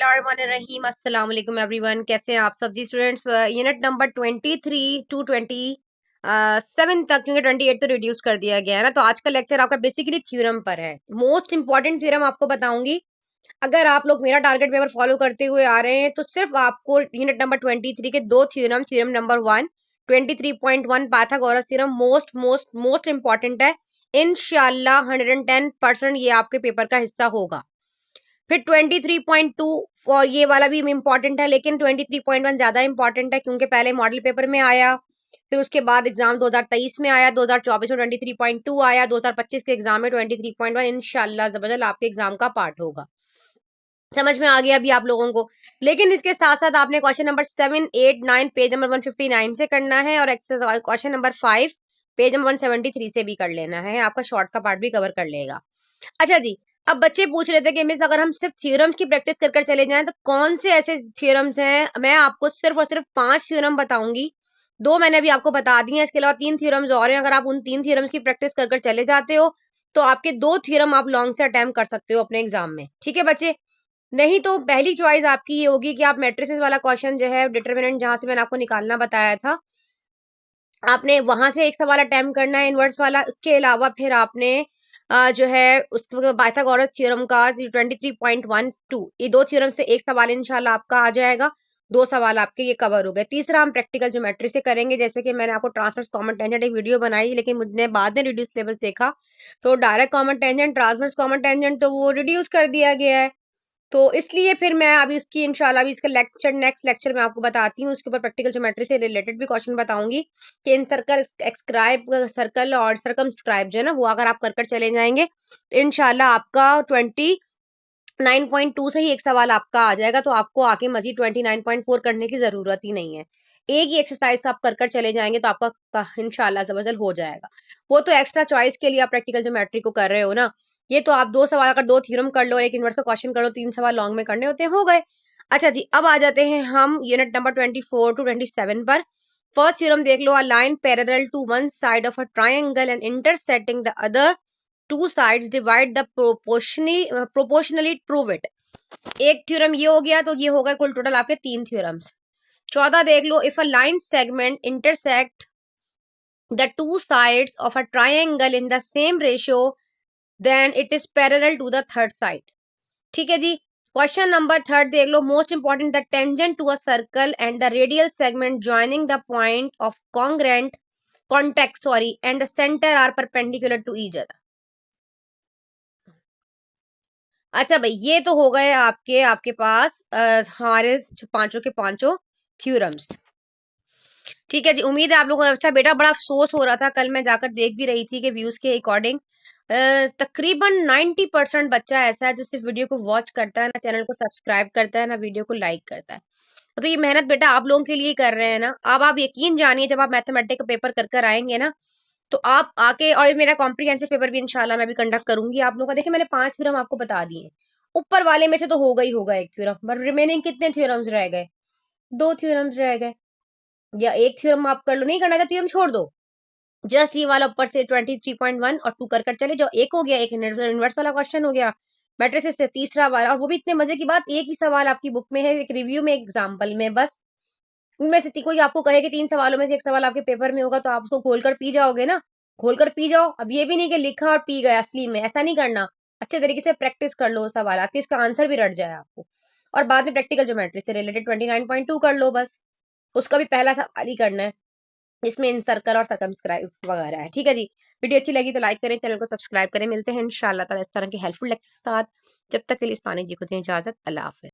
बिस्मिल्लाहिर्रहमानिर्रहीम। अस्सलाम वालेकुम एवरीवन, कैसे हैं आप सब जी स्टूडेंट्स। यूनिट नंबर 23 टू 27 तक, क्योंकि 28 तो रिड्यूस कर दिया गया है ना, तो आज का लेक्चर आपका बेसिकली थ्योरम पर है। मोस्ट इंपॉर्टेंट थ्योरम आपको बताऊंगी। अगर आप लोग मेरा टारगेट पेपर फॉलो करते हुए आ रहे हैं तो सिर्फ आपको यूनिट नंबर 23 के दो theorem, theorem number 1 23.1 Pythagoras theorem most most most important है। इंशाल्लाह 110% ये आपके पेपर का हिस्सा होगा। फिर 23.2 और ये वाला भी इम्पोर्टेंट है, लेकिन 23.1 ज्यादा इंपॉर्टेंट है क्योंकि पहले मॉडल पेपर में आया, फिर उसके बाद एग्जाम 2023 में आया, 2024 में 23.2 आया, 2025 के एग्जाम में 23.1 इंशाल्लाह जबरदस्त आपके एग्जाम का पार्ट होगा। समझ में आ गया अभी आप लोगों को। लेकिन इसके साथ साथ आपने क्वेश्चन नंबर 7, 8, 9 पेज नंबर 159 से करना है, और क्वेश्चन नंबर 5 पेज नंबर 173 से भी कर लेना है। आपका शॉर्ट का पार्ट भी कवर कर लेगा। अच्छा जी, अब बच्चे पूछ रहे थे कि मिस अगर हम सिर्फ थ्योरम्स की प्रैक्टिस कर कर चले जाएं तो कौन से ऐसे थ्योरम्स हैं। मैं आपको सिर्फ और सिर्फ 5 थ्योरम बताऊंगी। दो मैंने अभी आपको बता दी हैं, इसके अलावा 3 थ्योरम्स और हैं। अगर आप उन 3 थ्योरम्स की प्रैक्टिस कर कर चले जाते हो तो आपके 2 थ्योरम आप लॉन्ग से अटेम्प्ट कर सकते हो अपने एग्जाम में। ठीक है बच्चे। नहीं तो पहली चॉइस आपकी ये होगी कि आप मैट्रिसेस वाला क्वेश्चन जो है डिटरमिनेंट, जहां से मैंने आपको निकालना बताया था, आपने वहां से एक सवाल अटेम्प्ट करना है इनवर्स वाला। उसके अलावा फिर आपने जो है उस पाइथागोरस थ्योरम का 23.12, ये दो थ्योरम से एक सवाल इंशाल्लाह आपका आ जाएगा। दो सवाल आपके ये कवर हो गए। तीसरा हम प्रैक्टिकल ज्योमेट्री से करेंगे। जैसे कि मैंने आपको ट्रांसवर्स कॉमन टेंजेंट एक वीडियो बनाई, लेकिन मुझे बाद में रिड्यूस सिलेबस देखा तो direct common tangent, transverse common tangent तो वो रिड्यूस कर दिया गया है। तो इसलिए फिर मैं अभी उसकी इंशाल्लाह अभी इसका लेक्चर नेक्स्ट लेक्चर में आपको बताती हूँ। उसके ऊपर प्रैक्टिकल ज्योमेट्री से रिलेटेड भी क्वेश्चन बताऊंगी कि इन सर्कल एक्सक्राइब सर्कल और सर्कमस्क्राइब जो है ना, वो अगर आप कर कर चले जाएंगे इंशाल्लाह आपका 29.2 से ही एक सवाल आपका आ जाएगा। तो आपको आके मजीद 29.4 करने की जरूरत ही नहीं है। एक ही एक्सरसाइज आप कर कर चले जाएंगे तो आपका इंशाल्लाह जबरदस्त हो जाएगा। वो तो एक्स्ट्रा चॉइस के लिए आप प्रैक्टिकल ज्योमेट्री को कर रहे हो ना। ये तो आप दो सवाल, अगर दो थ्योरम कर लो, एक इनवर्स का क्वेश्चन कर लो, 3 सवाल लॉन्ग में करने होते हैं, हो गए। अच्छा जी, अब आ जाते हैं हम यूनिट नंबर 24 टू 27 पर। फर्स्ट थ्योरम देख लो। A line parallel to one side of a triangle and intersecting the other two sides divide the proportionally prove it. एक थ्योरम ये हो गया, तो ये हो गए कुल टोटल आपके 3 थ्योरम्स। 14 देख लो। If a line segment intersect the two sides of a triangle in the same ratio then it is parallel to the third side। ठीक है जी। क्वेश्चन नंबर 3 देख लो। Most important, the tangent to a circle and the radial segment joining the point of congruent contact and the centre are perpendicular to each other. अच्छा भाई, ये तो हो गए आपके आपके पास हमारे पांचों के पांचों थ्योरम्स। ठीक है जी, उम्मीद है आप लोगों को अच्छा। बेटा बड़ा अफसोस हो रहा था, कल मैं जाकर देख भी रही थी कि व्यूज के अकॉर्डिंग तकरीबन 90% बच्चा ऐसा है जो सिर्फ वीडियो को वॉच करता है, ना चैनल को सब्सक्राइब करता है, ना वीडियो को लाइक करता है। तो ये मेहनत बेटा आप लोगों के लिए कर रहे हैं ना। अब आप यकीन जानिए, जब आप मैथमेटिक्स का पेपर कर कर आएंगे ना, तो आप आके, और मेरा कॉम्प्रिहेंसिव पेपर भी इंशाल्लाह मैं भी कंडक्ट करूंगी आप लोगों का। देखिए मैंने 5 थ्योरम आपको बता दिए। ऊपर वाले में से तो होगा ही होगा एक थ्योरम, बट रिमेनिंग कितने थ्योरम्स रह गए? 2 थ्योरम्स रह गए। या एक थ्योरम आप कर लो, नहीं करना था थ्योरम छोड़ दो। जस्ट ये वाला ऊपर से 23.1 और 2 कर कर चले जाओ। एक हो गया, एक इनवर्स वाला क्वेश्चन हो गया मैट्रिसेस से। तीसरा वाला, और वो भी इतने मजे की बात, एक ही सवाल आपकी बुक में है, एक रिव्यू में, एग्जाम्पल में, बस। उनमें से कोई आपको कहे कि 3 सवालों में से एक सवाल आपके पेपर में होगा, तो आप उसको खोलकर पी जाओगे ना। खोलकर पी जाओ। अब ये भी नहीं कि लिखा और पी गया, असली में ऐसा नहीं करना। अच्छे तरीके से प्रैक्टिस कर लो सवाल, आपके इसका आंसर भी रट जाए आपको। और बाद में प्रैक्टिकल ज्योमेट्री से रिलेटेड 29.2 कर लो बस। उसका भी पहला सवाल ही करना है, इसमें इन सर्कल और सर्कमस्क्राइब वगैरह है। ठीक है जी। वीडियो अच्छी लगी तो लाइक करें, चैनल को सब्सक्राइब करें। मिलते हैं इंशाल्लाह ताला इस तरह के हेल्पफुल लेक्चर के साथ। जब तक के लिए इस्तानी जी को दें इजाजत। अल्लाह हाफिज।